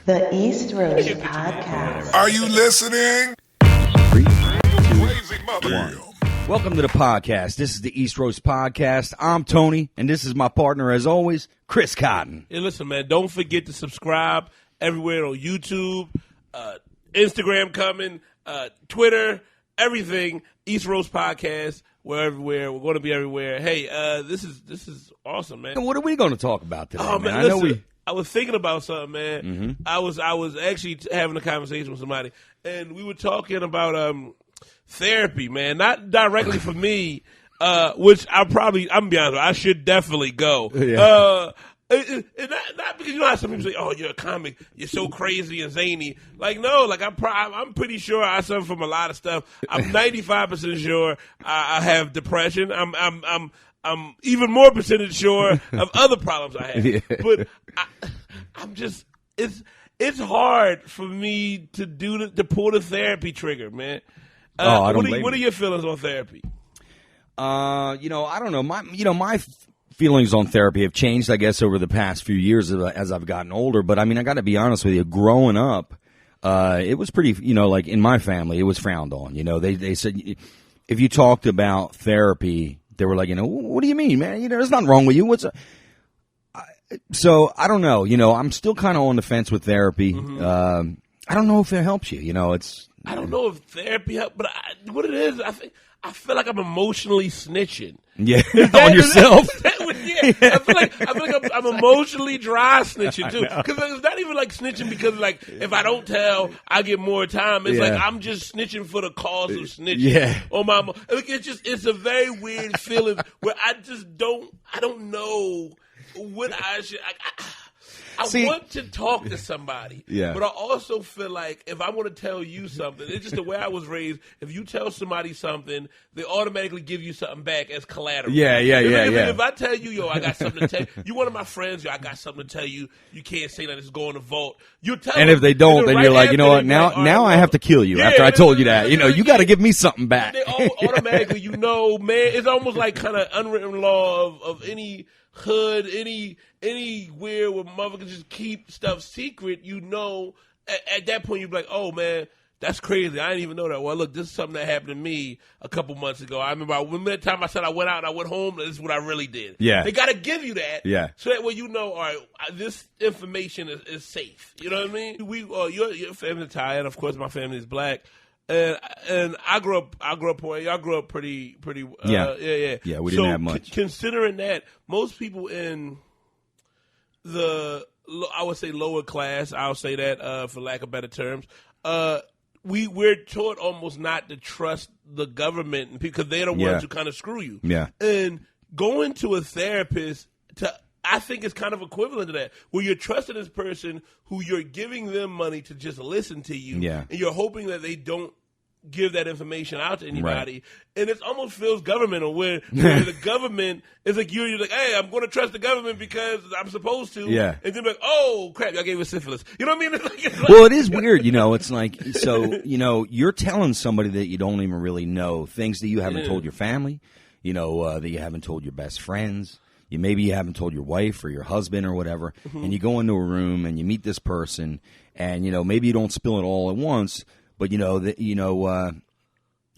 The East Rose Podcast. Are you listening? 3, 2, Crazy mother. 1. Welcome to the podcast. This is the East Rose Podcast. I'm Tony, and this is my partner, as always, Chris Cotton. Hey, listen, man, don't forget to subscribe everywhere on YouTube, Instagram coming, Twitter, everything. East Rose Podcast. We're everywhere. We're going to be everywhere. Hey, this is awesome, man. What are we going to talk about today, Oh, man, man? I was thinking about something, man. Mm-hmm. I was actually having a conversation with somebody, and we were talking about therapy, man. Not directly for me, which I'm gonna be honest with you, I should definitely go. Yeah. Not because you know how some people say, "Oh, you're a comic, you're so crazy and zany." Like, no, like I'm pretty sure I suffer from a lot of stuff. I'm 95% sure I have depression. I'm even more percentage sure of other problems I have. Yeah. But I'm just it's hard for me to pull the therapy trigger, man. I don't blame what are you. your feelings on therapy? I don't know. My feelings on therapy have changed, I guess, over the past few years as I've gotten older. But I mean, I got to be honest with you. Growing up, it was pretty. Like in my family, it was frowned on. They said if you talked about therapy, they were like, what do you mean, man? There's nothing wrong with you. So I don't know. I'm still kind of on the fence with therapy. Mm-hmm. I don't know if it helps you. I don't know if therapy helps, but what it is, I feel like I'm emotionally snitching. Yeah, on yourself. I feel like I'm emotionally dry snitching too, because it's not even like snitching because like if I don't tell, I get more time. It's like I'm just snitching for the cause of snitching. Yeah. On my, it's a very weird feeling where I don't know what I should. I want to talk to somebody, but I also feel like if I want to tell you something, it's just the way I was raised. If you tell somebody something, they automatically give you something back as collateral. If I tell you, I got something to tell you, you one of my friends, I got something to tell you, you can't say that, it's going to vote. You tell and them, if they don't, then you're like, you know what? Now Now I have to kill you after I told you that. You got to give me something back. They automatically, man, it's almost like kind of unwritten law of any hood, anywhere where motherfuckers just keep stuff secret, at that point you'd be like, oh man, that's crazy. I didn't even know that. Well, look, this is something that happened to me a couple months ago. I remember that time I said I went out and I went home, this is what I really did. Yeah. They got to give you that. Yeah. So that way all right, this information is safe. You know what I mean? Your family's Italian. Of course, my family is black. And I grew up poor. Y'all grew up pretty. Yeah, we didn't have much. Considering that, most people in the I would say lower class, I'll say that for lack of better terms, we're taught almost not to trust the government because they're the ones who kind of screw you. Yeah, and going to a therapist I think it's kind of equivalent to that, where you're trusting this person who you're giving them money to just listen to you, and you're hoping that they don't give that information out to anybody. Right. And it almost feels governmental, where the government is like, you're like, hey, I'm going to trust the government because I'm supposed to. Yeah. And then like, oh, crap, I gave us syphilis. You know what I mean? It's like, well, it is weird, It's like, so, you're telling somebody that you don't even really know, things that you haven't told your family, that you haven't told your best friends. Maybe you haven't told your wife or your husband or whatever, and you go into a room and you meet this person, and maybe you don't spill it all at once, but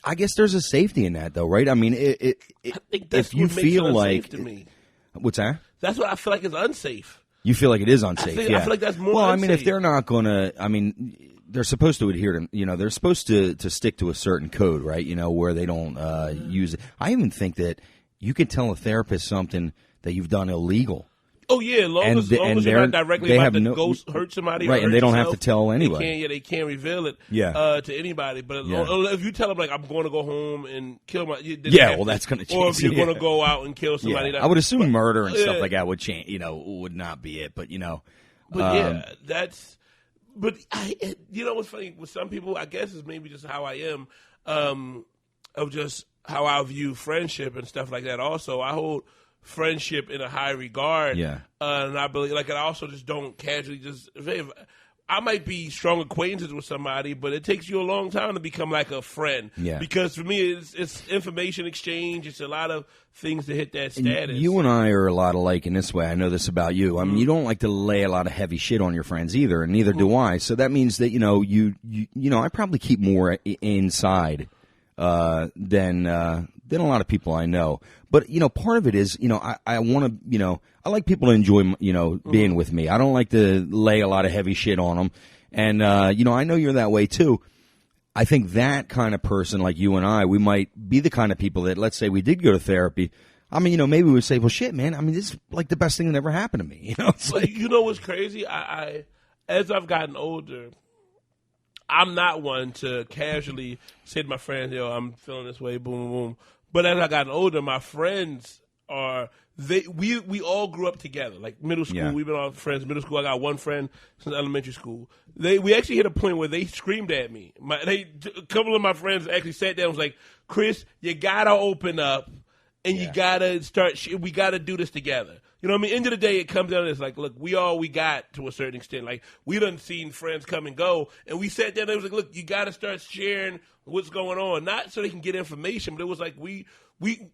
I guess there's a safety in that, though, right? I mean, I think that's if you what makes feel it like unsafe to me. What's that? That's what I feel like is unsafe. You feel like it is unsafe? I feel like that's more. Well, unsafe. I mean, if they're not going to, they're supposed to adhere to, they're supposed to stick to a certain code, right? Where they don't use it. I even think that you could tell a therapist something that you've done illegal. Oh yeah, long as you're not directly about to go hurt somebody, right? Or and they don't yourself, have to tell anybody. They can't reveal it. To anybody. But if you tell them like I'm going to go home and kill my, that's going to change. Or if you're going to go out and kill somebody, I would assume murder and stuff like that would change. Would not be it. But that's. But what's funny with some people, I guess, is maybe just how I am, of just how I view friendship and stuff like that. Also, I hold friendship in a high regard. And I believe, I also just don't casually just. I might be strong acquaintances with somebody, but it takes you a long time to become like a friend. Yeah. Because for me, it's information exchange. It's a lot of things to hit that status. And you and I are a lot alike in this way. I know this about you. I mean, you don't like to lay a lot of heavy shit on your friends either, and neither do I. So that means that you I probably keep more inside than a lot of people I know. But part of it is I want to I like people to enjoy being with me. I don't like to lay a lot of heavy shit on them. And I know you're that way too. I think that kind of person, like you and I, we might be the kind of people that, let's say we did go to therapy. I mean, maybe we would say, well, shit, man. I mean, this is like the best thing that ever happened to me. It's like, what's crazy? I as I've gotten older, I'm not one to casually say to my friends, I'm feeling this way, boom, boom, boom. But as I gotten older, my friends are we all grew up together. Like middle school, we've been all friends. Middle school, I got one friend since elementary school. We actually hit a point where they screamed at me. A couple of my friends actually sat down and was like, Chris, you gotta open up and you gotta start. We gotta do this together. You know what I mean? End of the day, it comes down to this. Like, look, we got to a certain extent. Like, we done seen friends come and go, and we sat down and it was like, look, you got to start sharing what's going on. Not so they can get information, but it was like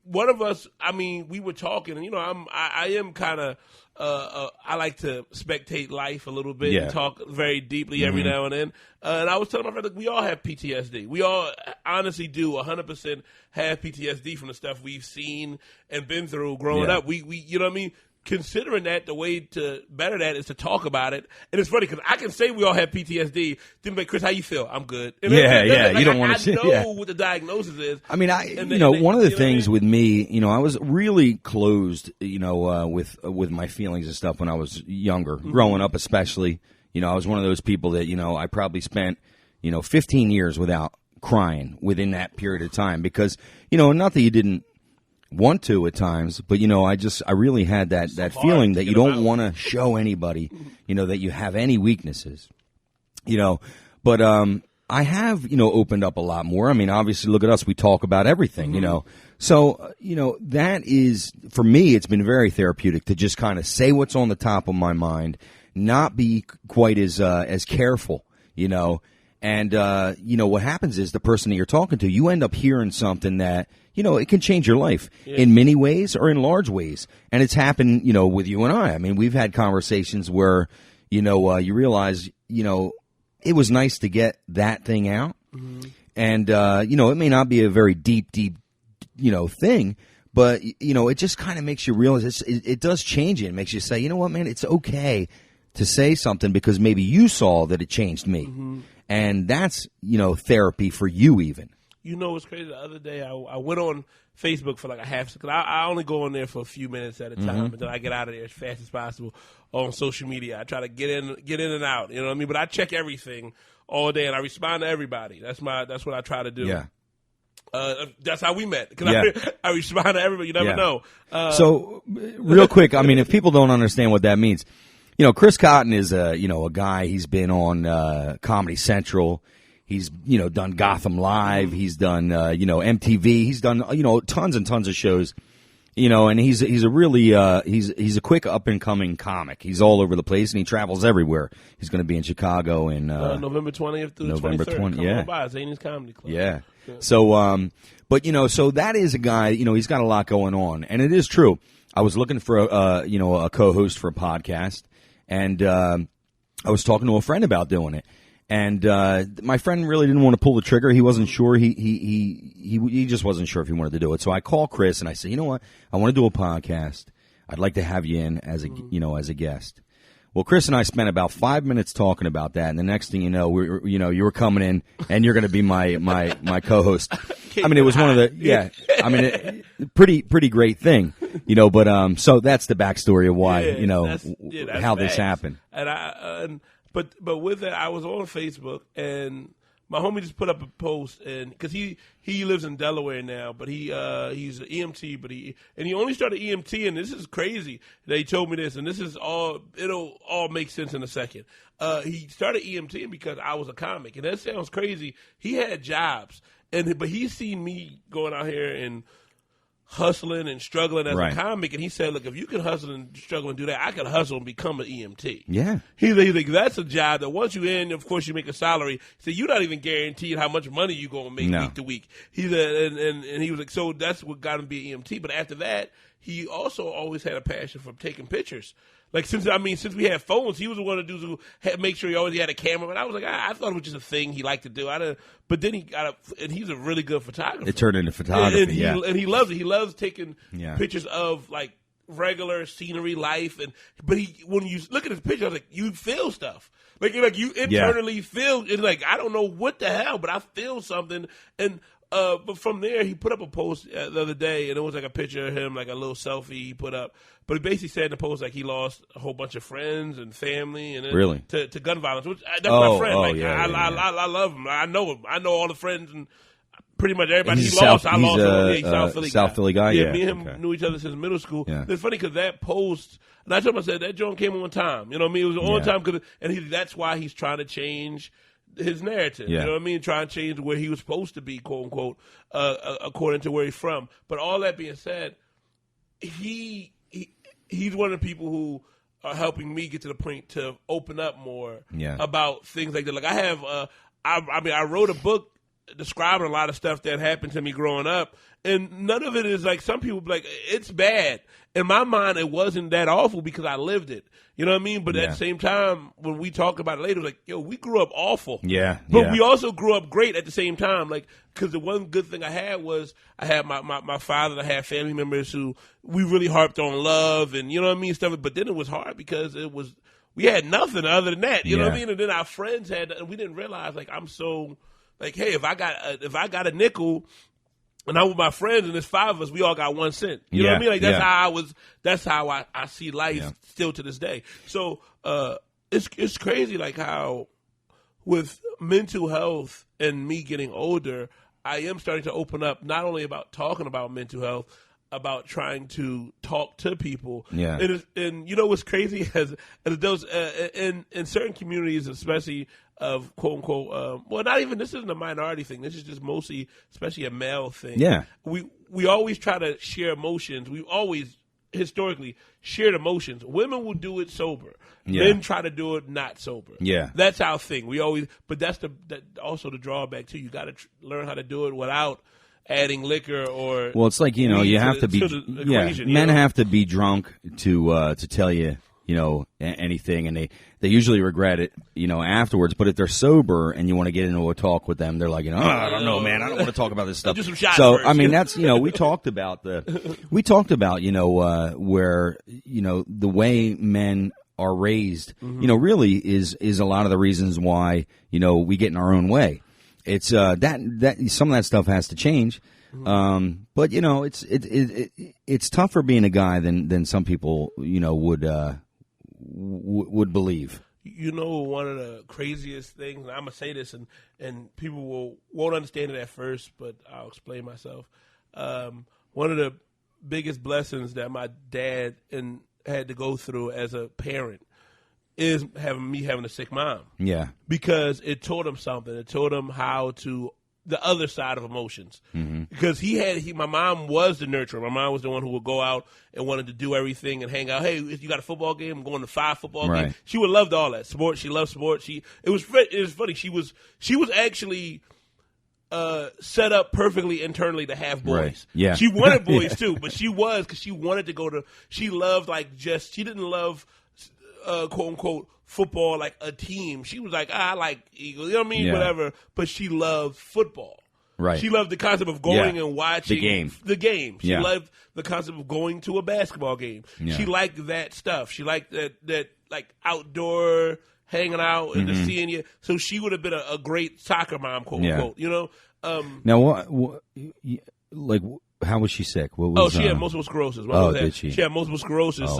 one of us, I mean, we were talking, and, I am kind of, I like to spectate life a little bit and talk very deeply every now and then. And I was telling my friend, look, we all have PTSD. We all honestly do 100% have PTSD from the stuff we've seen and been through growing up. We you know what I mean? Considering that, the way to better that is to talk about it. And it's funny because I can say we all have PTSD. Then be like, Chris, how you feel? I'm good. And you don't want to. I know what the diagnosis is. I mean, one of the things with me, I was really closed, with my feelings and stuff when I was younger, growing up especially. I was one of those people that, I probably spent, 15 years without crying within that period of time because, not that you didn't want to at times, but I really had that feeling that you don't want to show anybody, that you have any weaknesses, but I have opened up a lot more. I mean, obviously, look at us, we talk about everything, so that is, for me, it's been very therapeutic to just kind of say what's on the top of my mind, not be quite as careful, and what happens is the person that you're talking to, you end up hearing something that it can change your life in many ways or in large ways. And it's happened, with you and I. I mean, we've had conversations where, you realize, it was nice to get that thing out. Mm-hmm. And, it may not be a very deep, thing, but, it just kind of makes you realize it does change you. It makes you say, you know what, man, it's okay to say something because maybe you saw that it changed me. Mm-hmm. And that's, therapy for you even. What's crazy? The other day, I went on Facebook for like a half second. I only go on there for a few minutes at a time, and then I get out of there as fast as possible on social media. I try to get in and out. You know what I mean? But I check everything all day, and I respond to everybody. That's what I try to do. Yeah. That's how we met. Because I respond to everybody. You never know. So, real quick, I mean, if people don't understand what that means, Chris Cotton is a guy. He's been on Comedy Central. He's, done Gotham Live. He's done, MTV. He's done, tons and tons of shows, and he's a really, he's a quick up and coming comic. He's all over the place and he travels everywhere. He's going to be in Chicago in, November 20th through November 23rd. Come on by, Zany's Comedy Club. Yeah. So, but, so that is a guy, he's got a lot going on, and it is true. I was looking for a co-host for a podcast, and, I was talking to a friend about doing it. And my friend really didn't want to pull the trigger. He wasn't sure. He just wasn't sure if he wanted to do it. So I called Chris and I said, you know what? I want to do a podcast. I'd like to have you in as a guest. Well, Chris and I spent about 5 minutes talking about that, and the next thing you know, you were coming in, and you're going to be my co-host. I mean, it was one of the pretty great thing, But so that's the backstory of why how this happened. And But with that, I was on Facebook, and my homie just put up a post, and because he lives in Delaware now, but he's an EMT, but he only started EMT, and this is crazy. They told me this, and it'll all make sense in a second. He started EMT because I was a comic, and that sounds crazy. He had jobs, but he seen me going out here and hustling and struggling as Right. a comic, and he said, "Look, if you can hustle and struggle and do that, I can hustle and become an EMT." Yeah. He's like, that's a job that once you in, of course, you make a salary. So you're not even guaranteed how much money you're gonna make week to week. He said, and he was like, so that's what got him to be an EMT. But after that, he also always had a passion for taking pictures. Like since we had phones, he was one of the dudes who had make sure he always had a camera. And I was like, I thought it was just a thing he liked to do. But then and he's a really good photographer. It turned into photography, and he loves it. He loves taking Yeah. pictures of like regular scenery, life, but when you look at his picture, I was like, you feel stuff. Like you internally feel. It's like I don't know what the hell, but I feel something. And but from there, he put up a post the other day, and it was like a picture of him, like a little selfie he put up. But he basically said in the post like he lost a whole bunch of friends and family, and really to gun violence. Which that's my friend. I love him. I know him. I know all the friends and pretty much everybody he's he lost. I lost him. He's South South Philly guy. Yeah, me and him knew each other since middle school. Yeah. It's funny because that post, and I told him, I said that joint came on time. You know what I mean? It was on time that's why he's trying to change his narrative. Yeah. You know what I mean? Trying to change where he was supposed to be, quote unquote, according to where he's from. But all that being said, he's one of the people who are helping me get to the point to open up more about things like that. Like I have, I wrote a book describing a lot of stuff that happened to me growing up, and none of it is like some people be like it's bad. In my mind, it wasn't that awful because I lived it. You know what I mean? But at the same time, when we talked about it later, it was like, yo, we grew up awful. Yeah. But we also grew up great at the same time. Like, because the one good thing I had was I had my father and I had family members who we really harped on love and, you know what I mean, stuff. But then it was hard because we had nothing other than that. You know what I mean? And then our friends had, and we didn't realize, like, I'm so, like, hey, if I got a nickel, and I'm with my friends, and there's 5 of us, we all got 1 cent. You know what I mean? Like that's how I see life still to this day. So it's crazy, like how with mental health and me getting older, I am starting to open up not only about talking about mental health, about trying to talk to people. Yeah. And you know what's crazy as those in certain communities, especially of quote unquote, well, not even, this isn't a minority thing. This is just mostly, especially a male thing. Yeah. We always try to share emotions. We always historically shared emotions. Women will do it sober. Yeah. Men try to do it not sober. Yeah. That's our thing. We always, but that's also the drawback too. You got to learn how to do it without adding liquor or. Well, it's like, you have to be, men have to be drunk to tell you, anything, and they usually regret it, afterwards. But if they're sober and you want to get into a talk with them, they're like, I don't know, man, I don't want to talk about this stuff. Do some shots so, first. I mean, that's, we talked about where, the way men are raised, really is a lot of the reasons why, we get in our own way. It's that some of that stuff has to change, but it's tougher being a guy than some people would believe. One of the craziest things, and I'm gonna say this, and people won't understand it at first, but I'll explain myself. One of the biggest blessings that my dad had to go through as a parent is having a sick mom. Yeah. Because it taught him something. It taught him how to, the other side of emotions. Mm-hmm. Because my mom was the nurturer. My mom was the one who would go out and wanted to do everything and hang out. Hey, if you got a football game, I'm going to 5 football games. She would love all that. Sports, she loved sports. It was funny. She was actually set up perfectly internally to have boys. Right. Yeah. She wanted boys too, but because she wanted to go she loved she didn't love quote unquote football like a team. She was like, I like Eagles, you know what I mean? Yeah. Whatever. But she loved football. Right. She loved the concept of going and watching the game. She loved the concept of going to a basketball game. Yeah. She liked that stuff. She liked that like outdoor hanging out and seeing you. So she would have been a great soccer mom, quote unquote. Now what how was she sick? What was, she had multiple sclerosis. Did she? She had multiple sclerosis.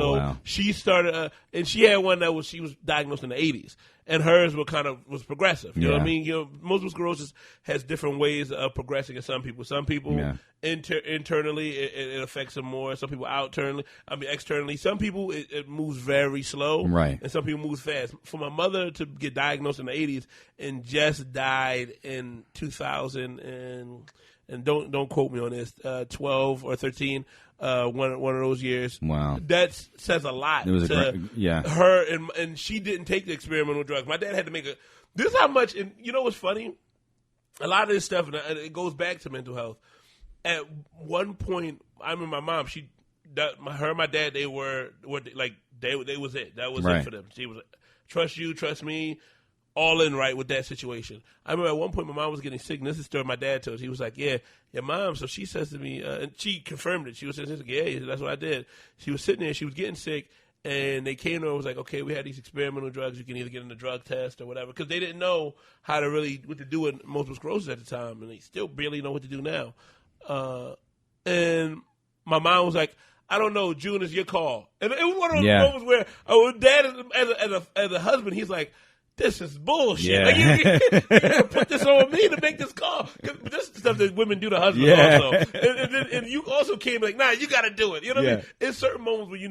She started, and she had one she was diagnosed in the 80s, and hers was progressive. You know what I mean? Multiple sclerosis has different ways of progressing in some people. Some people internally it affects them more. Some people externally. Some people it moves very slow, right? And some people move fast. For my mother to get diagnosed in the 80s and just died in 2000 and and don't quote me on this, 12 or 13, one of those years. Wow. That says a lot to her, and she didn't take the experimental drugs. My dad had to make this is how much, and you know what's funny? A lot of this stuff, and it goes back to mental health. At one point, I remember my mom, her and my dad, they were like, they was it. That was it for them. She was like, trust you, trust me, all in right with that situation. I remember at one point my mom was getting sick, and this is the story my dad told. He was like, yeah, your mom. So she says to me, and she confirmed it. She was saying, yeah, that's what I did. She was sitting there, she was getting sick, and they came to her and was like, okay, we had these experimental drugs. You can either get in the drug test or whatever, because they didn't know what to do with multiple sclerosis at the time, and they still barely know what to do now. And my mom was like, I don't know, June, it's your call. And it was one of those moments where Dad, as a husband, he's like, this is bullshit. Yeah. Like, you put this on me to make this call. This is stuff that women do to husbands also. And you also came like, nah, you got to do it. You know what I mean? In certain moments where you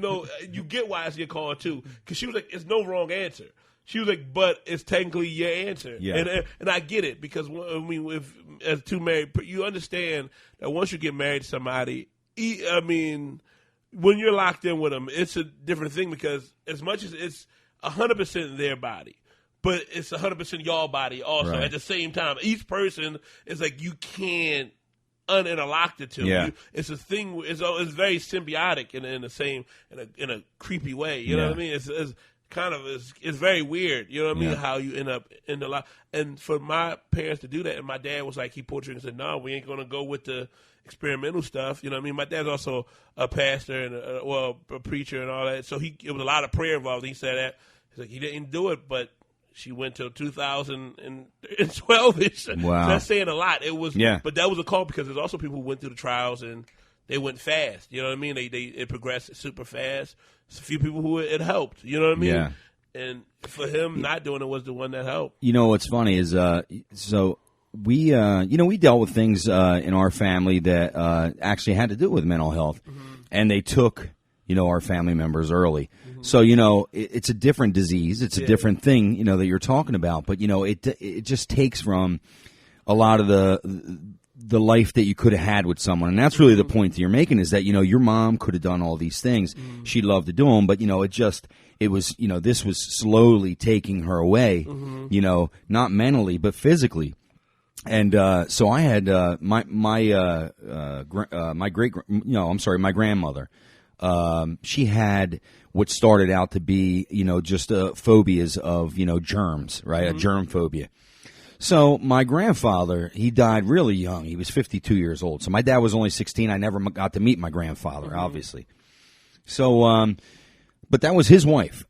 get why it's your call too. Because she was like, it's no wrong answer. She was like, but it's technically your answer. Yeah. And I get it, because as two married, you understand that once you get married to somebody, when you're locked in with them, it's a different thing, because as much as it's 100% their body, but it's 100% your body also at the same time. Each person is like, you can't uninterlock the two. Yeah. It's a thing. It's very symbiotic in a creepy way. You know what I mean? It's very weird. You know what I mean? How you end up in the life. And for my parents to do that, and my dad was like, he pulled trigger and said, no, we ain't going to go with the experimental stuff. You know what I mean? My dad's also a pastor and a preacher and all that. So it was a lot of prayer involved. He said that. He's like, he didn't do it, but she went till 2012-ish. Wow. So that's saying a lot. It was, but that was a call, because there's also people who went through the trials and they went fast. You know what I mean? It progressed super fast. There's a few people who it helped. You know what I mean? Yeah. And for him, not doing it was the one that helped. You know what's funny is so we we dealt with things in our family that actually had to do with mental health, and they took our family members early. So, it's a different disease. It's a different thing, that you're talking about. But, it just takes from a lot of the life that you could have had with someone. And that's really the point that you're making, is that, your mom could have done all these things. She loved to do them. But, it was, this was slowly taking her away, not mentally, but physically. And so I had my grandmother. She had what started out to be, just phobias of, germs, right? A germ phobia. So my grandfather, he died really young. He was 52 years old. So my dad was only 16. I never got to meet my grandfather, obviously. So, but that was his wife.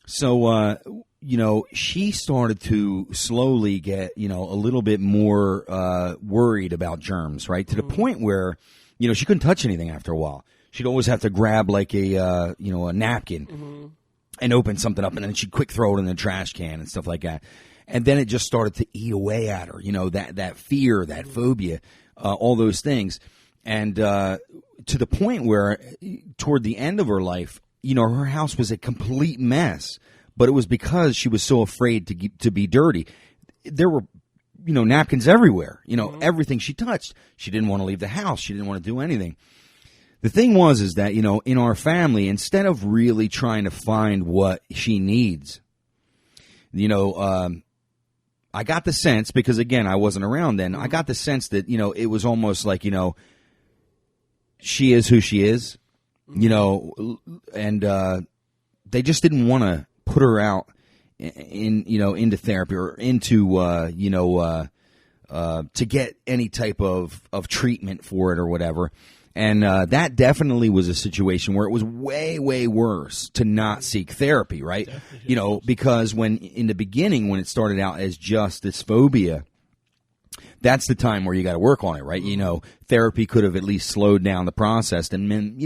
So, she started to slowly get, a little bit more worried about germs, right? To the point where, she couldn't touch anything after a while. She'd always have to grab like a napkin and open something up, and then she'd quick throw it in the trash can and stuff like that. And then it just started to eat away at her, that fear, that phobia, all those things. And to the point where toward the end of her life, her house was a complete mess, but it was because she was so afraid to be dirty. There were, napkins everywhere, everything she touched. She didn't want to leave the house. She didn't want to do anything. The thing is that, in our family, instead of really trying to find what she needs, I got the sense, because again, I wasn't around then, I got the sense that, it was almost like, she is who she is, and they just didn't want to put her out into therapy or into, to get any type of treatment for it or whatever. And that definitely was a situation where it was way, way worse to not seek therapy, right? Because in the beginning, when it started out as just this phobia, that's the time where you got to work on it, right? Therapy could have at least slowed down the process, and then,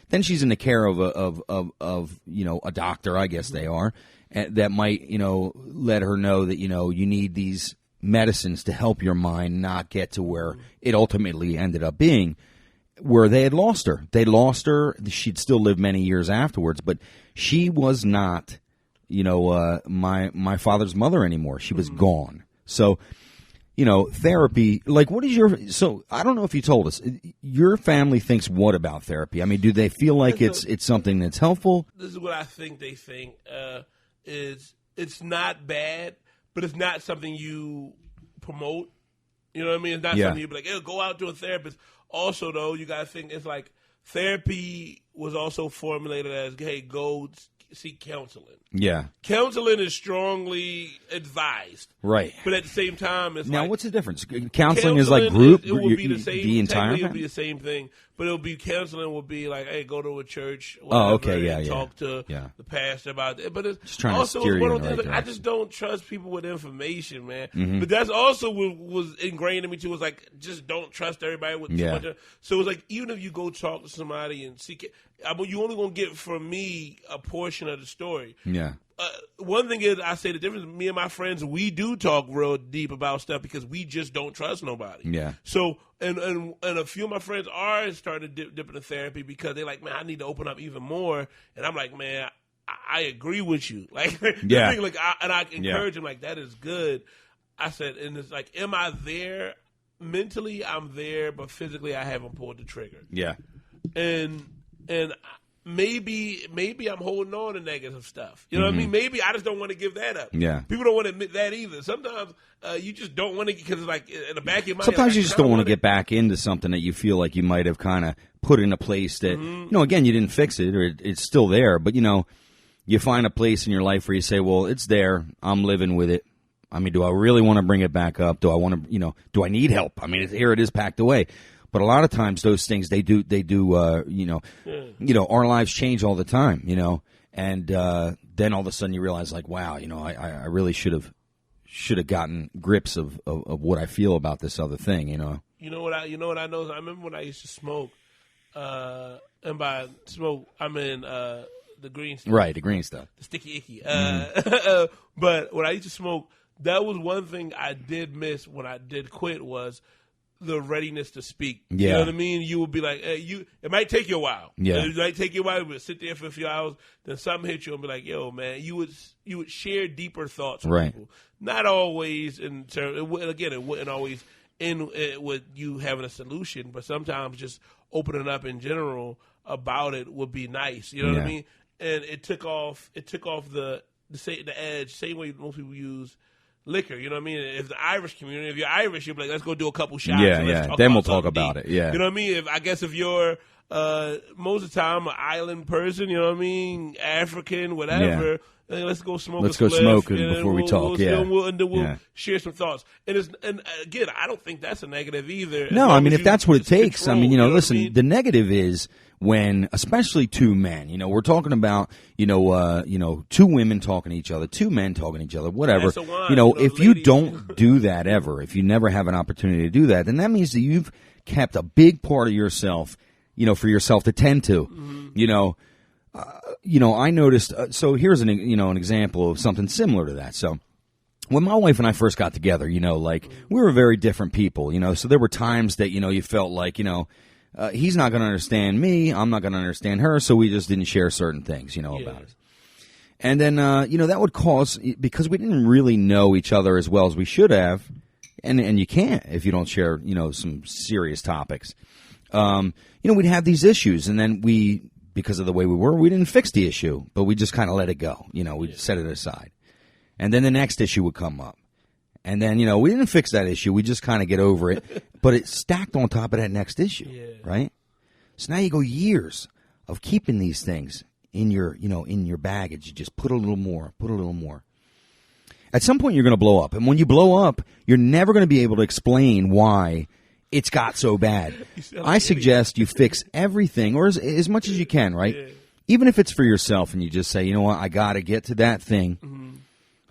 then she's in the care of a doctor, I guess they are, that might, let her know that, you need these medicines to help your mind not get to where it ultimately ended up being, where they had lost her. They lost her. She'd still live many years afterwards, but she was not, my father's mother anymore. She was gone. So, therapy, like, what is so I don't know if you told us, your family thinks what about therapy? I mean, do they feel like it's something that's helpful? This is what I think they think, is it's not bad, but it's not something you promote. You know what I mean? It's not something you be like, go out to a therapist. Also, though, you got to think it's like therapy was also formulated as, hey, go seek counseling. Yeah. Counseling is strongly advised. Right. But at the same time, it's now, what's the difference? Counseling is like group, it will be the same. The entire It will be the same thing, but it'll be counseling will be like, hey, go to a church. Talk to the pastor about it. But it's just trying also to steer you in the right I direction. just don't trust people with information, man. Mm-hmm. But that's also what was ingrained in me too. Was like, just don't trust everybody with too much. So it's like, even if you go talk to somebody and seek it, you only gonna get from me a portion of the story. Yeah. One thing is, I say the difference. Me and my friends, we do talk real deep about stuff because we just don't trust nobody. Yeah. So, and a few of my friends are starting to dip into therapy because they're like, man, I need to open up even more. And I'm like, man, I agree with you. Like, I encourage them, like, that is good. I said, and it's like, am I there? Mentally, I'm there, but physically, I haven't pulled the trigger. Yeah. And maybe I'm holding on to negative stuff. You know what I mean? Maybe I just don't want to give that up. Yeah. People don't want to admit that either. Sometimes you just don't want to, because it's like in the back of your mind. Sometimes you just don't want to get back into something that you feel like you might have kind of put in a place that, again, you didn't fix it, or it's still there. But, you find a place in your life where you say, well, it's there. I'm living with it. I mean, do I really want to bring it back up? Do I want to, do I need help? I mean, here it is packed away. But a lot of times those things, they do, our lives change all the time, and then all of a sudden you realize, like, wow, I really should have gotten grips of what I feel about this other thing, You know what I know? I remember when I used to smoke, and by smoke, I mean the green stuff. Right, the green stuff. The sticky icky. But when I used to smoke, that was one thing I did miss when I did quit, was the readiness to speak. Yeah. You know what I mean? You would be like, hey, it might take you a while. Yeah. It might take you a while. You would sit there for a few hours, then something hit you and be like, yo, man, you would share deeper thoughts with people. Not always in terms, it wouldn't always end with you having a solution, but sometimes just opening up in general about it would be nice. You know what I mean? And it took off the edge, same way most people use liquor, you know what I mean? If the Irish community, if you're Irish, you're like, let's go do a couple shots. Then we'll talk about it. Yeah. You know what I mean? If you're most of the time an island person, you know what I mean? African, whatever. Yeah. Let's go smoke. Let's go smoke before we talk. We'll share some thoughts. And again, I don't think that's a negative either. No, I mean, if that's what it takes. Control, I mean, listen, I mean? The negative is when, especially two men, we're talking about, two women talking to each other, two men talking to each other, whatever. If you don't do that ever, if you never have an opportunity to do that, then that means that you've kept a big part of yourself, for yourself to tend to, I noticed, so here's an example of something similar to that. So when my wife and I first got together, we were very different people, so there were times that, you felt like, he's not going to understand me, I'm not going to understand her, so we just didn't share certain things, about it. And then, that would cause, because we didn't really know each other as well as we should have, and you can't if you don't share, some serious topics. We'd have these issues, and then because of the way we didn't fix the issue, but we just kind of let it go. We'd set it aside. And then the next issue would come up. And then, we didn't fix that issue. We just kind of get over it. But it stacked on top of that next issue, right? So now you go years of keeping these things in your baggage. You just put a little more. At some point, you're going to blow up. And when you blow up, you're never going to be able to explain why it's got so bad. I suggest you fix everything, or as much as you can, right? Yeah. Even if it's for yourself, and you just say, you know what, I got to get to that thing. Mm-hmm.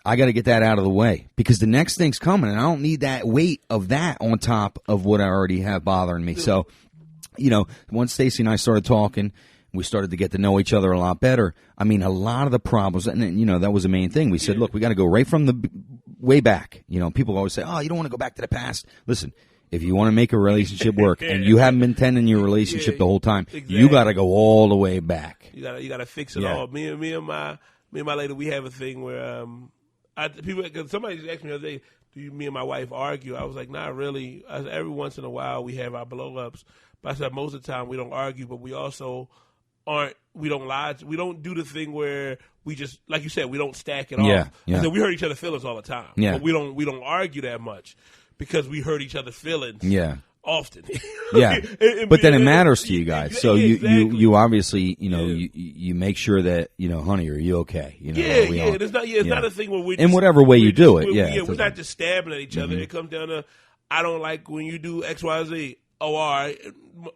I got to get that out of the way, because the next thing's coming, and I don't need that weight of that on top of what I already have bothering me. So, once Stacy and I started talking, we started to get to know each other a lot better. I mean, a lot of the problems, and that was the main thing. We said, look, we got to go right from the way back. People always say, oh, you don't want to go back to the past. Listen, if you want to make a relationship work, and you haven't been tending your relationship the whole time, you got to go all the way back. You got to fix it all. Me and my lady, we have a thing where Because somebody just asked me the other day, do me and my wife argue? I was like, not really. I said, every once in a while we have our blow-ups. But I said, most of the time we don't argue, but we also we don't lie. We don't do the thing where we just, like you said, we don't stack it off. I said, we hurt each other's feelings all the time. But we don't argue that much because we hurt each other's feelings. Often. But then it matters to you guys. So you obviously, you make sure that, honey, are you okay? It's not a thing where we in whatever way you do it. We're not just stabbing at each other. It comes down to, I don't like when you do X, Y, Z. Oh, all right.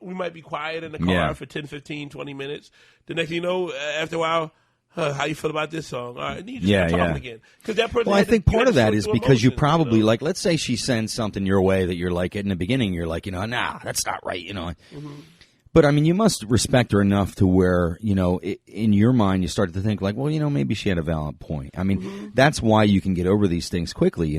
We might be quiet in the car for 10, 15, 20 minutes. The next thing you know, after a while, how you feel about this song? All right, and you just talking again. That person I think part of that is because you probably, like, let's say she sends something your way that you're like, in the beginning, you're like, nah, that's not right, But, I mean, you must respect her enough to where, in your mind, you start to think, like, well, maybe she had a valid point. I mean, that's why you can get over these things quickly,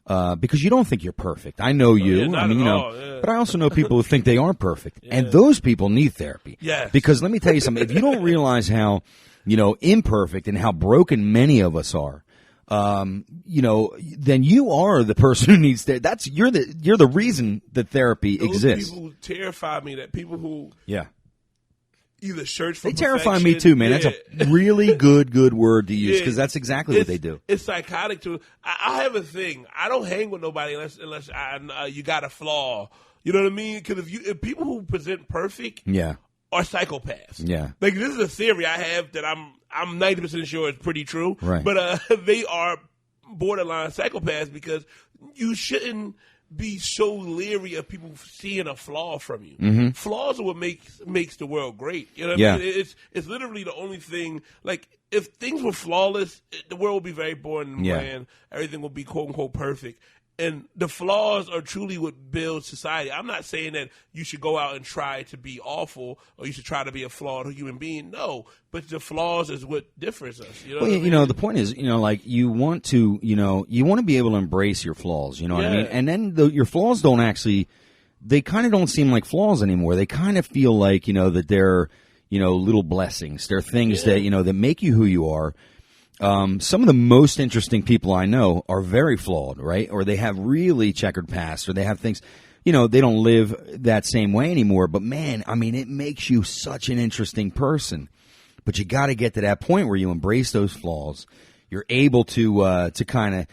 because you don't think you're perfect. I know you. But I also know people who think they aren't perfect. And those people need therapy. Yes. Because let me tell you something. If you don't realize how, imperfect and how broken many of us are, then you are the person who needs therapy. You're the reason that therapy exists. Those people terrify me, that people who either search for They terrify me too, man. That's a really good word to use because that's exactly what they do. It's psychotic too. I have a thing. I don't hang with nobody unless you got a flaw. You know what I mean? Because if people who present perfect are psychopaths. Like, this is a theory I have that I'm 90% sure is pretty true. Right. But they are borderline psychopaths because you shouldn't be so leery of people seeing a flaw from you. Flaws are what makes the world great. You know what I mean? It's literally the only thing. Like, if things were flawless, the world would be very boring and bland. Everything would be quote unquote perfect. And the flaws are truly what builds society. I'm not saying that you should go out and try to be awful or you should try to be a flawed human being. No, but the flaws is what differs us. The point is, like, you want to be able to embrace your flaws. You know what I mean? And then your flaws don't actually, they kind of don't seem like flaws anymore. They kind of feel like, that they're, little blessings. They're things that, that make you who you are. Some of the most interesting people I know are very flawed, right? Or they have really checkered pasts, or they have things, they don't live that same way anymore. But man, I mean, it makes you such an interesting person. But you got to get to that point where you embrace those flaws. You're able to kind of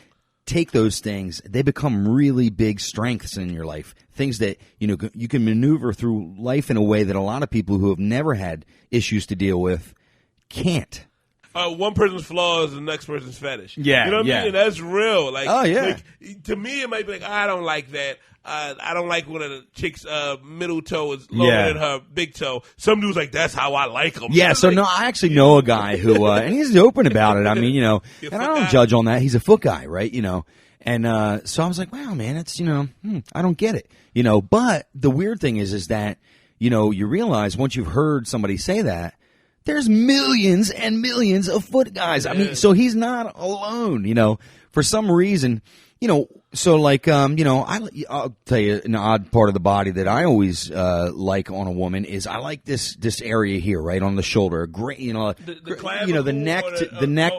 take those things. They become really big strengths in your life. Things that, you can maneuver through life in a way that a lot of people who have never had issues to deal with can't. One person's flaw is the next person's fetish. Yeah, you know what I mean? And that's real. Like, like, to me, it might be like, I don't like that. I don't like when a chick's middle toe is lower than her big toe. Some dude's like, that's how I like them. Yeah, so no, I actually know a guy who, and he's open about it. I mean, and I don't judge on that. He's a foot guy, right? And so I was like, wow, man, it's, I don't get it. But the weird thing is that, you realize once you've heard somebody say that, there's millions and millions of foot guys. I mean, so he's not alone, for some reason, so like, I'll tell you an odd part of the body that I always like on a woman is I like this area here, right on the shoulder. Great, the neck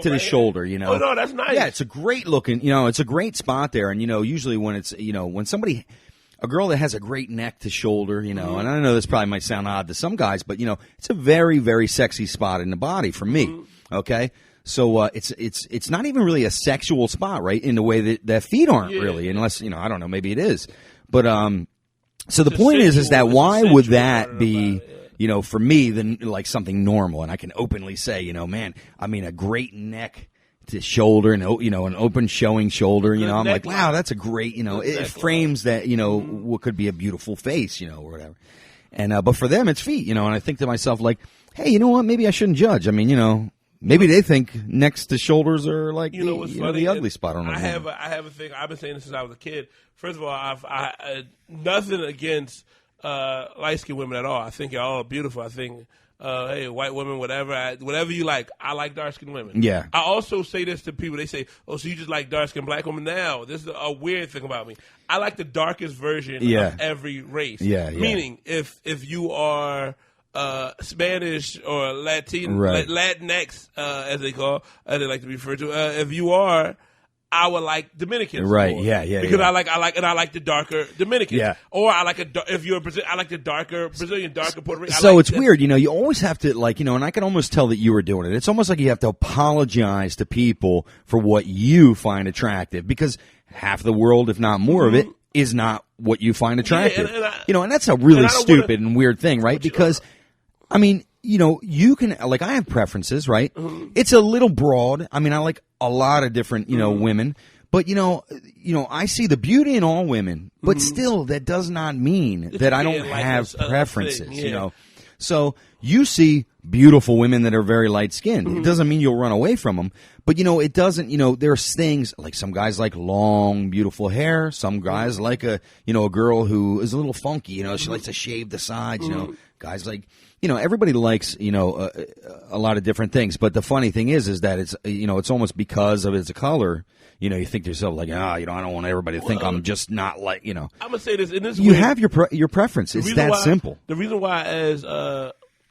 to the shoulder, Oh, no, that's nice. Yeah, it's a great looking, it's a great spot there. And, usually when it's, when somebody, a girl that has a great neck to shoulder, and I know this probably might sound odd to some guys, but it's a very, very sexy spot in the body for me. Okay, so it's not even really a sexual spot, right? In the way that feet aren't really, unless I don't know, maybe it is. But so the point is that why would that be? For me, then like something normal, and I can openly say, man, I mean a great neck to shoulder and an open showing shoulder, I'm like, wow, that's a great, it frames that, what could be a beautiful face, or whatever. And but for them it's feet, and I think to myself like, hey, you know what, maybe I shouldn't judge. I mean, maybe they think next to shoulders are like the ugly spot on them. I have a thing. I've been saying this since I was a kid. First of all, I nothing against light skinned women at all. I think y'all are beautiful. I think hey, white women, whatever you like. I like dark-skinned women. Yeah. I also say this to people. They say, oh, so you just like dark-skinned black women? Now, this is a weird thing about me. I like the darkest version of every race. Yeah. Meaning, if you are Spanish or Latin, Latinx, as they like to be referred to, if you are I would like Dominicans, right? more. Yeah, because yeah. I like the darker Dominicans, or I like if you're I like the darker Brazilian, darker Puerto Rican. So it's weird, you always have to and I can almost tell that you were doing it. It's almost like you have to apologize to people for what you find attractive, because half the world, if not more of it, is not what you find attractive. And that's a really stupid and weird thing, right? Because, I mean, you can, like, I have preferences, right? It's a little broad. I mean, I like a lot of different, women. But, I see the beauty in all women. But still, that does not mean that I don't have preferences, So you see beautiful women that are very light-skinned. It doesn't mean you'll run away from them. But, it doesn't, there's things, like some guys like long, beautiful hair. Some guys like a girl who is a little funky, she likes to shave the sides, Guys like, everybody likes, a lot of different things. But the funny thing is that it's, it's almost because of its color. You think to yourself like, I don't want everybody to think I'm just not like, I'm gonna say this. In this you have your preference. It's that simple. The reason why, as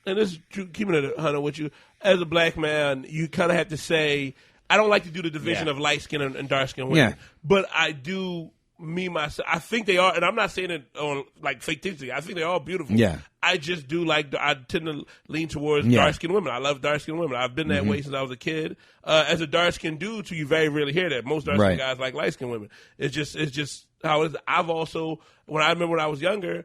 and this is true, keeping it 100 with you, as a black man, you kind of have to say, I don't like to do the division of light skin and dark skin women, but I do. Myself, I think they are, and I'm not saying it on like fictitious. I think they're all beautiful. Yeah, I just do like. I tend to lean towards dark skinned women. I love dark skinned women. I've been that way since I was a kid. As a dark skinned dude, too, you very rarely hear that. Most dark skinned guys like light skinned women. It's just how it is. I've also, when I was younger,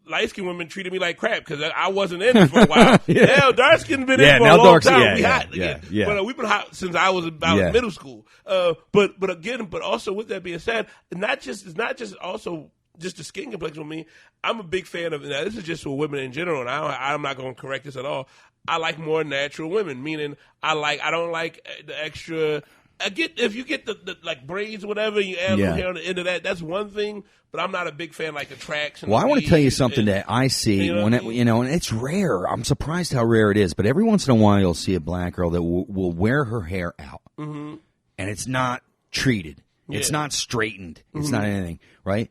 light skinned women treated me like crap because I wasn't in it for a while. Now dark skinned been in for a long time. We hot again. But we've been hot since I was about middle school. But also with that being said, it's not just also just the skin complexion with me. I'm a big fan of, now this is just for women in general, and I'm not going to correct this at all. I like more natural women, meaning I don't like the extra. If you get the like braids or whatever, you add some hair on the end of that, that's one thing. But I'm not a big fan like attraction. Well, I want to tell you something that I see and it's rare. I'm surprised how rare it is. But every once in a while, you'll see a black girl that will wear her hair out, and it's not treated, it's not straightened, it's not anything, right?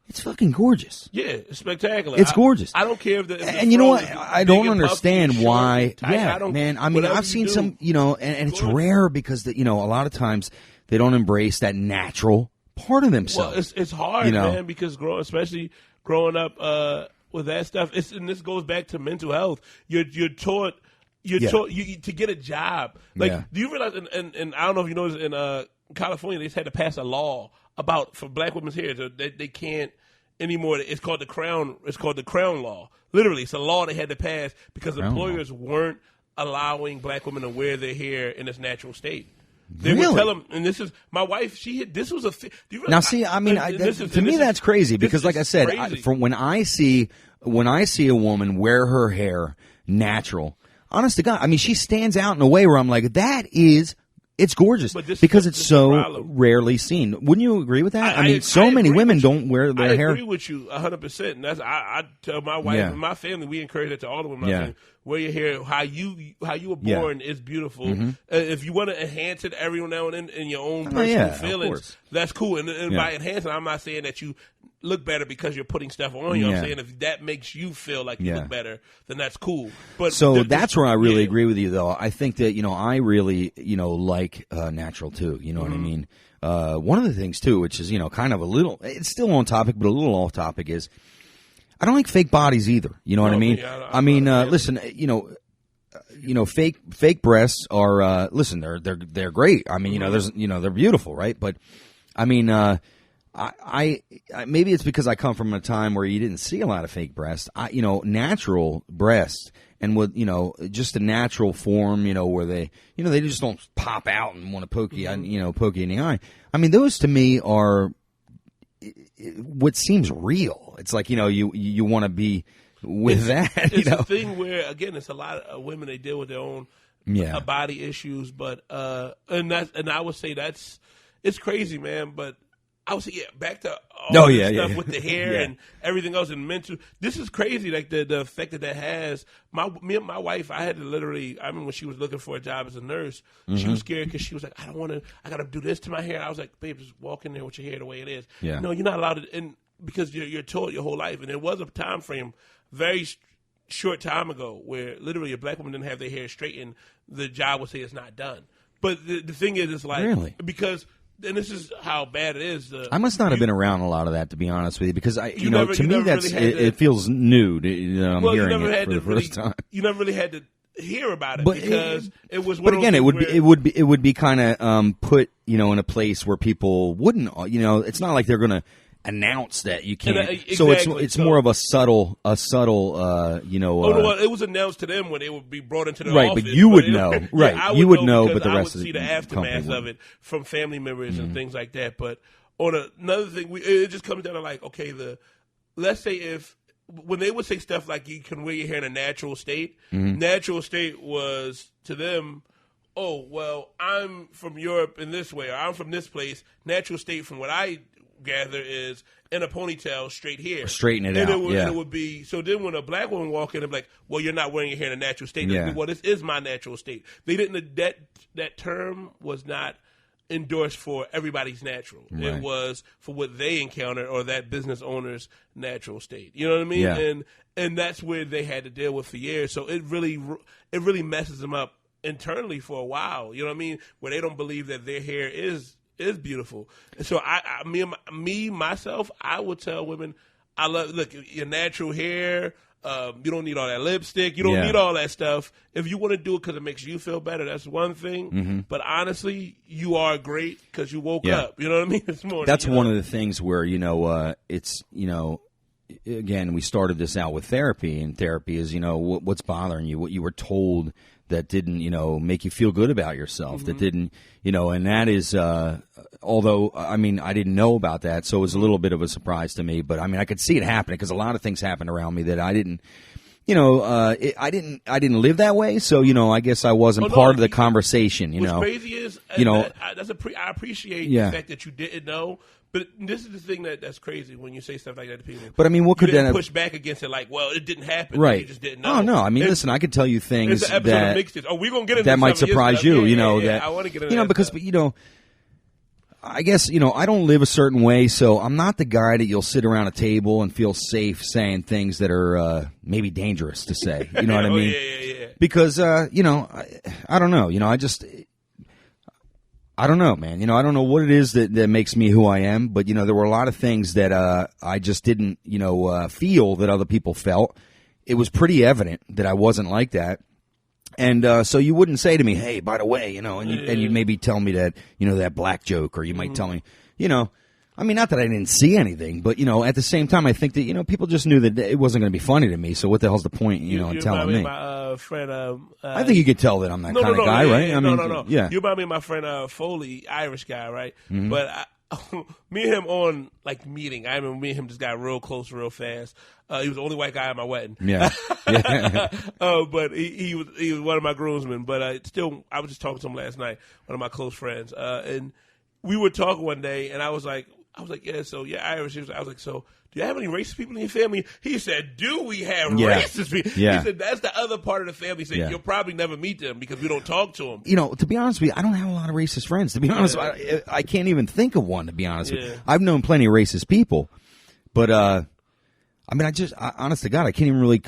It's fucking gorgeous. Yeah, it's spectacular. It's gorgeous. I don't care if the and you know what? I don't understand why. Tight, man. I mean, I've seen some, and it's rare because a lot of times they don't embrace that natural part of themselves. Well, it's hard, man, because especially growing up with that stuff. And this goes back to mental health. You're taught to get a job. Like, do you realize? And I don't know if you noticed in California, they just had to pass a law for black women's hair, so they can't anymore. It's called the Crown. It's called the Crown Law. Literally, it's a law they had to pass because employers weren't allowing black women to wear their hair in its natural state. They would tell them, and this is my wife. This was a. Now, see, I mean, to me, that's crazy because, like I said, from when I see a woman wear her hair natural, honest to God, I mean, she stands out in a way where I'm like, it's gorgeous because it's so rarely seen. Wouldn't you agree with that? I mean, so many women don't wear their hair. I agree with you 100%. And that's I tell my wife and my family, we encourage that to all the women. Wear your hair how you were born is beautiful. If you want to enhance it every now and then in your own personal feelings, that's cool. And by enhancing, I'm not saying that you look better because you're putting stuff on you. I'm saying if that makes you feel like you look better, then that's cool. But that's where I really agree with you, though. I think that I really like natural too. You know what I mean? One of the things too, which is kind of it's still on topic, but a little off topic, is I don't like fake bodies either. You know what I mean? Listen, fake breasts are listen, they're great. I mean, they're beautiful, right? But I mean, I maybe it's because I come from a time where you didn't see a lot of fake breasts. Natural breasts and with just a natural form, where they they just don't pop out and want to poke you, poke you in the eye. I mean, those to me are what seems real. It's like you want to be with that. It's a thing where again, it's a lot of women, they deal with their own body issues, but and I would say it's crazy, man. But I would say back to all this stuff with the hair and everything else and mental. This is crazy, like the effect that has. Me and my wife, I had to literally. I remember when she was looking for a job as a nurse, she was scared because she was like, I got to do this to my hair. I was like, babe, just walk in there with your hair the way it is. No, you're not allowed to, and because you're taught your whole life, and there was a time frame, very short time ago, where literally a black woman didn't have their hair straightened, the job would say it's not done. But the thing is, it's like because and this is how bad it is. I must not have been around a lot of that, to be honest with you, because to me it feels new. I'm hearing it for the first time. You never really had to hear about it because it was. But again, it would be kind of put in a place where people wouldn't. It's not like they're going to announce that you can't. Exactly. So it's more of a subtle. Oh no, it was announced to them when it would be brought into the right, office. But you would know, right? Yeah, you would know, but the rest of see the aftermath of it from family members and things like that. But on another thing, it just comes down to like, okay, let's say when they would say stuff like you can wear your hair in a natural state, natural state was to them, oh well, I'm from Europe in this way, or I'm from this place. Natural state, from what I gather, is in a ponytail straight here. Straighten it out. And it would be, so then when a black woman walk in, they'd be like, well, you're not wearing your hair in a natural state. Be, well, this is my natural state. They didn't, that term was not endorsed for everybody's natural. Right. It was for what they encountered or that business owner's natural state. You know what I mean? Yeah. And that's where they had to deal with for years. So it really messes them up internally for a while. You know what I mean? Where they don't believe that their hair is beautiful. And so myself, I would tell women, look, your natural hair, you don't need all that lipstick, you don't need all that stuff. If you want to do it because it makes you feel better, that's one thing. But honestly, you are great because you woke up. You know what I mean? This morning. That's one of the things where, it's, again, we started this out with therapy, and therapy is, what's bothering you, what you were told that didn't, make you feel good about yourself, that didn't, and that is, although, I didn't know about that, so it was a little bit of a surprise to me, but, I could see it happening because a lot of things happened around me that I didn't, I didn't live that way, so, I guess I wasn't part of the conversation, What's crazy is, I appreciate the fact that you didn't know. But this is the thing that's crazy when you say stuff like that to people. But what could then push back against it? Like, well, it didn't happen. Right? You just didn't know. Oh no! Listen, I could tell you things that we're gonna get into that might surprise you. I want to get into because I guess I don't live a certain way, so I'm not the guy that you'll sit around a table and feel safe saying things that are maybe dangerous to say. You know what I mean? Yeah. Because I don't know. I don't know, man. I don't know what it is that makes me who I am, but, there were a lot of things that I just didn't, feel that other people felt. It was pretty evident that I wasn't like that. And so you wouldn't say to me, hey, by the way, and you'd maybe tell me that, that black joke, or you might tell me, not that I didn't see anything, but, at the same time, I think that, people just knew that it wasn't going to be funny to me, so what the hell's the point, in telling me? My friend, I think you could tell that I'm that kind of guy, right? No. Yeah. You remind me of my friend Foley, Irish guy, right? But me and him on, meeting, I remember me and him just got real close real fast. He was the only white guy at my wedding. Yeah. But he was one of my groomsmen. But still, I was just talking to him last night, one of my close friends. And we were talking one day, and I was like, yeah, so you're Irish. I was like, so do you have any racist people in your family? He said, do we have racist people? Yeah. He said, that's the other part of the family. He said, you'll probably never meet them because we don't talk to them. To be honest with you, I don't have a lot of racist friends. To be honest, I can't even think of one, to be honest with you. I've known plenty of racist people, but, honest to God, I can't even really,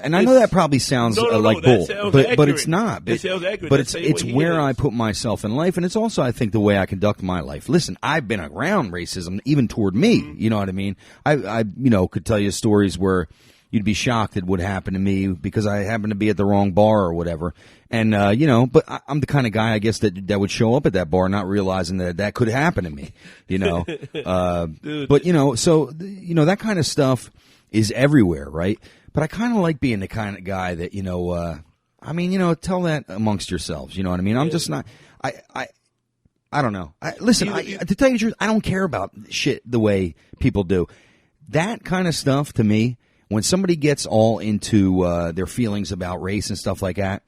and I know that probably sounds like bull, but it's not. It sounds accurate. But it's where I put myself in life, and it's also, I think, the way I conduct my life. Listen, I've been around racism, even toward me. You know what I mean? I could tell you stories where you'd be shocked at what happened to me because I happened to be at the wrong bar or whatever. And but I'm the kind of guy, I guess, that would show up at that bar not realizing that could happen to me. But so that kind of stuff is everywhere, right? But I kind of like being the kind of guy that, tell that amongst yourselves. You know what I mean? I'm just not, I don't know. Listen, to tell you the truth, I don't care about shit the way people do. That kind of stuff, to me, when somebody gets all into their feelings about race and stuff like that,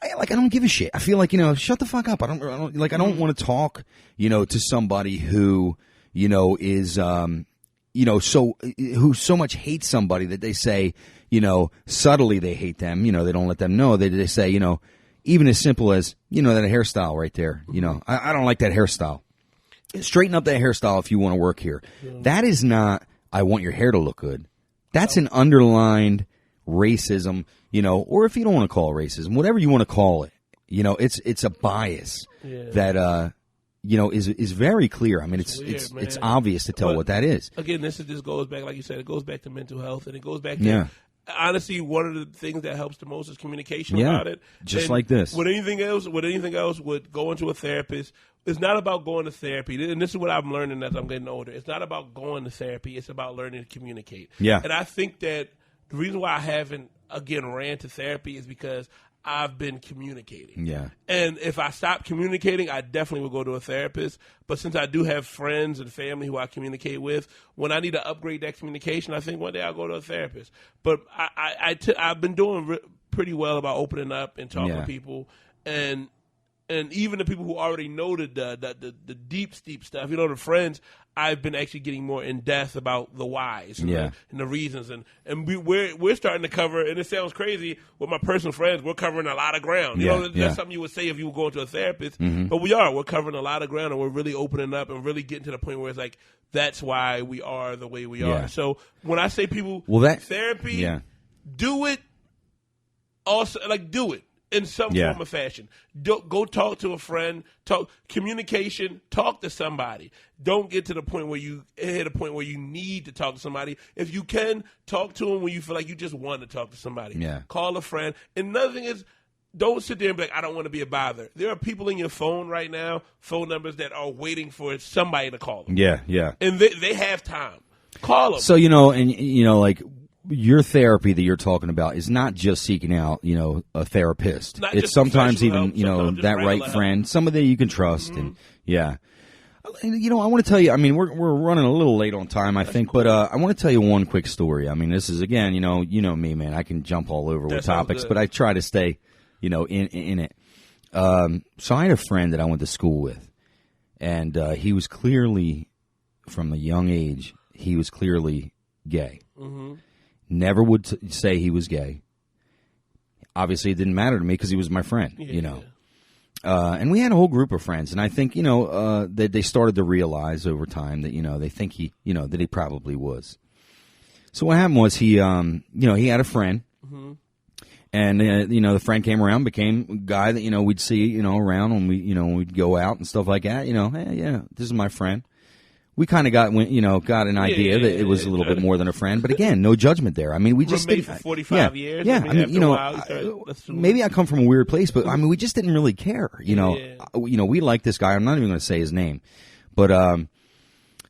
I don't give a shit. I feel like, shut the fuck up. I don't want to talk, to somebody who, is, who so much hates somebody that they say, subtly they hate them, they don't let them know. They say, even as simple as, that hairstyle right there, I don't like that hairstyle. Straighten up that hairstyle if you want to work here. Yeah. That is not, I want your hair to look good. That's an underlined racism, or if you don't want to call it racism, whatever you want to call it, it's a bias that, is very clear. I mean, it's obvious to tell what that is. Again, this goes back, like you said, it goes back to mental health, and it goes back to honestly, one of the things that helps the most is communication about it. Just and like this. With anything else, would go into a therapist. It's not about going to therapy, and this is what I'm learning as I'm getting older. It's not about going to therapy. It's about learning to communicate. Yeah. And I think that the reason why I haven't, again, ran to therapy is because I've been communicating. Yeah. And if I stop communicating, I definitely will go to a therapist. But since I do have friends and family who I communicate with, when I need to upgrade that communication, I think one day I'll go to a therapist. But I've been doing pretty well about opening up and talking to people. And even the people who already know the deep, steep stuff, the friends, I've been actually getting more in depth about the whys and the reasons, and we're starting to cover. And it sounds crazy with my personal friends, we're covering a lot of ground. That's something you would say if you were going to a therapist, but we're covering a lot of ground, and we're really opening up and really getting to the point where it's like that's why we are the way we are. So when I say people, therapy, do it. Also, do it. In some form or fashion. Go talk to a friend, communication, talk to somebody. Don't get to the point where you hit a point where you need to talk to somebody. If you can, talk to them when you feel like you just want to talk to somebody. Yeah. Call a friend. And another thing is, don't sit there and be like, I don't want to be a bother. There are people in your phone right now, phone numbers that are waiting for somebody to call them. Yeah, yeah. And they have time. Call them. So, your therapy that you're talking about is not just seeking out, a therapist. It's sometimes even, that right friend, somebody that you can trust. And I want to tell you, I mean, we're running a little late on time, I think, but I want to tell you one quick story. I mean, this is, again, you know me, man. I can jump all over with topics, but I try to stay, in it. So I had a friend that I went to school with, and he was clearly, from a young age, he was clearly gay. Mm-hmm. Never would say he was gay. Obviously, it didn't matter to me because he was my friend, and we had a whole group of friends, and I think, that they started to realize over time that, they think he, that he probably was. So what happened was he had a friend, and, the friend came around, became a guy that, we'd see, around when when we'd go out and stuff like that, hey, this is my friend. We kind of got an idea that it was a little bit more than a friend, but again, no judgment there. I mean, we just didn't for 45 years. Yeah, maybe I come from a weird place, but I mean, we just didn't really care. We liked this guy. I'm not even going to say his name, but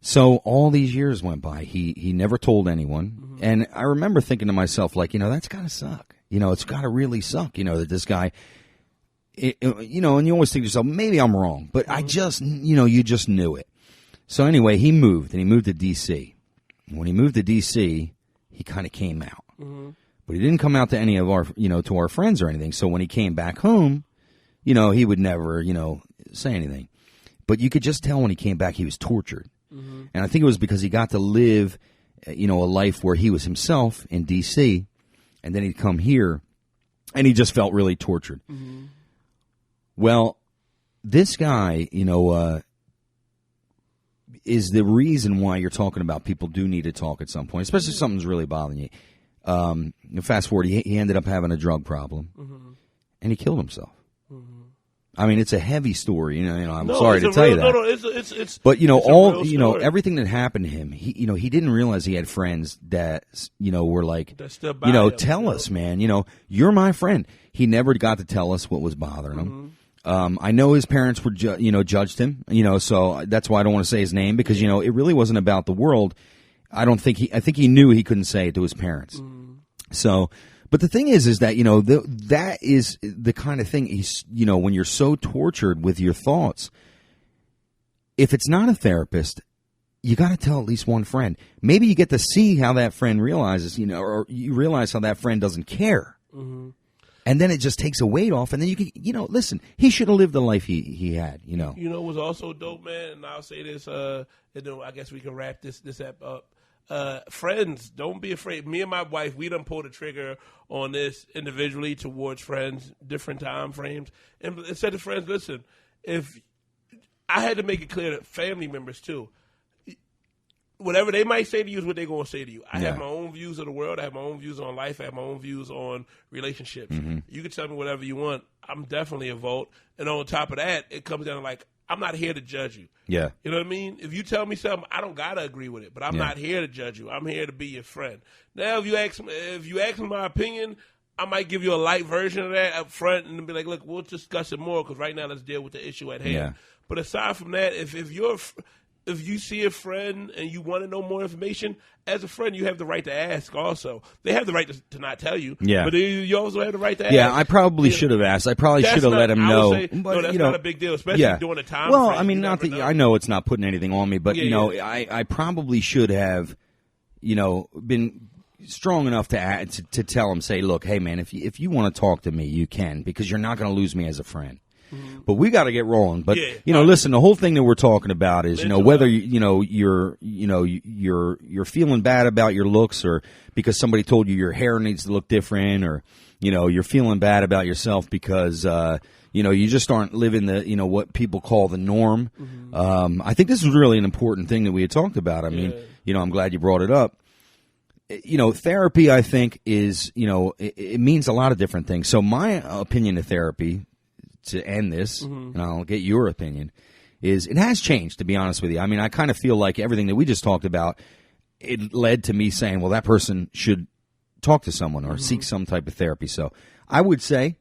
so all these years went by. He never told anyone, and I remember thinking to myself, like, that's got to suck. It's got to really suck. That this guy. And you always think to yourself, maybe I'm wrong, but I just, you just knew it. So anyway, he moved to D.C. When he moved to D.C., he kind of came out. Mm-hmm. But he didn't come out to any of our, to our friends or anything. So when he came back home, he would never, say anything. But you could just tell when he came back he was tortured. Mm-hmm. And I think it was because he got to live, a life where he was himself in D.C., and then he'd come here, and he just felt really tortured. Mm-hmm. Well, this guy, is the reason why you're talking about people do need to talk at some point, especially if something's really bothering you. Fast forward, he ended up having a drug problem, and he killed himself. Mm-hmm. I mean, it's a heavy story. I'm sorry to tell you that. No, it's. But all everything that happened to him, he didn't realize he had friends that were like, tell us, man. You're my friend. He never got to tell us what was bothering him. I know his parents were, judged him, so that's why I don't want to say his name because, it really wasn't about the world. I think he knew he couldn't say it to his parents. So, but the thing is that, that is the kind of thing when you're so tortured with your thoughts, if it's not a therapist, you got to tell at least one friend. Maybe you get to see how that friend realizes, or you realize how that friend doesn't care. Mm-hmm. And then it just takes a weight off, and then you can, listen, he should have lived the life he had, It was also dope, man, and I'll say this, and then I guess we can wrap this app up. Friends, don't be afraid. Me and my wife, we done pulled the trigger on this individually towards friends, different time frames. And said to friends, listen, if I had to make it clear that family members, too, whatever they might say to you is what they're going to say to you. I have my own views of the world. I have my own views on life. I have my own views on relationships. Mm-hmm. You can tell me whatever you want. I'm definitely a vote. And on top of that, it comes down to, like, I'm not here to judge you. Yeah. You know what I mean? If you tell me something, I don't gotta agree with it, but I'm not here to judge you. I'm here to be your friend. Now, if you ask me my opinion, I might give you a light version of that up front and be like, look, we'll discuss it more because right now let's deal with the issue at hand. Yeah. But aside from that, if you see a friend and you want to know more information, as a friend, you have the right to ask also. They have the right to not tell you. Yeah. But you also have the right to ask. Yeah, I probably should have asked. I probably should have let him know. Say, but, no, that's not a big deal, especially during the time. Well, frame. I mean, not that I know it's not putting anything on me, but, I probably should have, been strong enough to tell him, say, look, hey, man, if you want to talk to me, you can, because you're not going to lose me as a friend. Mm-hmm. But we got to get rolling. But listen, the whole thing that we're talking about is whether you're feeling bad about your looks, or because somebody told you your hair needs to look different, or you're feeling bad about yourself because you just aren't living the what people call the norm. Mm-hmm. I think this is really an important thing that we had talked about. I mean, I'm glad you brought it up. Therapy, I think, is it means a lot of different things. So my opinion of therapy, to end this, and I'll get your opinion, is it has changed, to be honest with you. I mean, I kind of feel like everything that we just talked about, it led to me saying, well, that person should talk to someone or seek some type of therapy. So I would say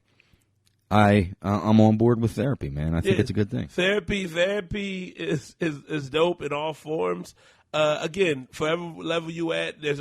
I'm on board with therapy, man. I think it's a good thing. Therapy is dope in all forms. Again, for every level you at, there's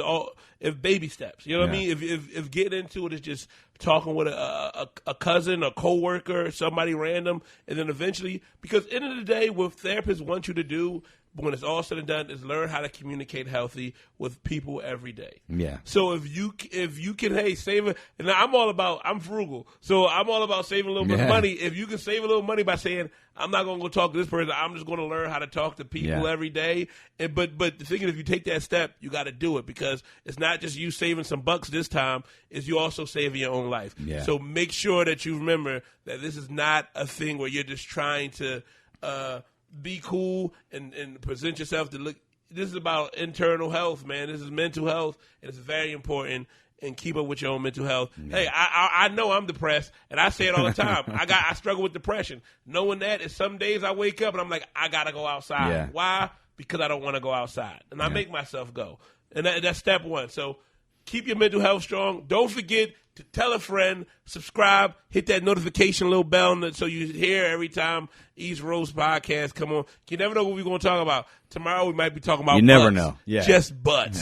if baby steps. You know what I mean? If getting into it is just talking with a cousin, a coworker, somebody random, and then eventually, because at the end of the day, what therapists want you to do when it's all said and done is learn how to communicate healthy with people every day. Yeah. So if you can, save it. And I'm frugal, so I'm all about saving a little bit of money. If you can save a little money by saying, I'm not going to go talk to this person, I'm just going to learn how to talk to people every day. But the thing is, if you take that step, you got to do it, because it's not just you saving some bucks this time, it's you also saving your own life. Yeah. So make sure that you remember that this is not a thing where you're just trying to be cool and present yourself to look. This is about internal health, man. This is mental health, and it's very important. And keep up with your own mental health. Yeah. Hey, I know I'm depressed, and I say it all the time. I struggle with depression. Knowing that is some days I wake up and I'm like, I gotta go outside. Yeah. Why? Because I don't want to go outside, and I make myself go. And that's step one. So keep your mental health strong. Don't forget to tell a friend, subscribe, hit that notification little bell so you hear every time East Rose podcast come on. You never know what we're going to talk about. Tomorrow we might be talking about butts. Never know. Yeah. Just butts.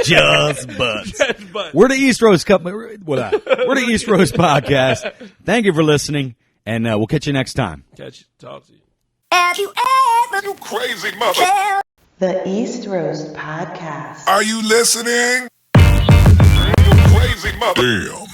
Just butts. Just butts. We're the East Rose We're the East Rose podcast. Thank you for listening, and we'll catch you next time. Talk to you. Have you ever, you crazy mother, The East Rose podcast. Are you listening? You crazy mother. Damn.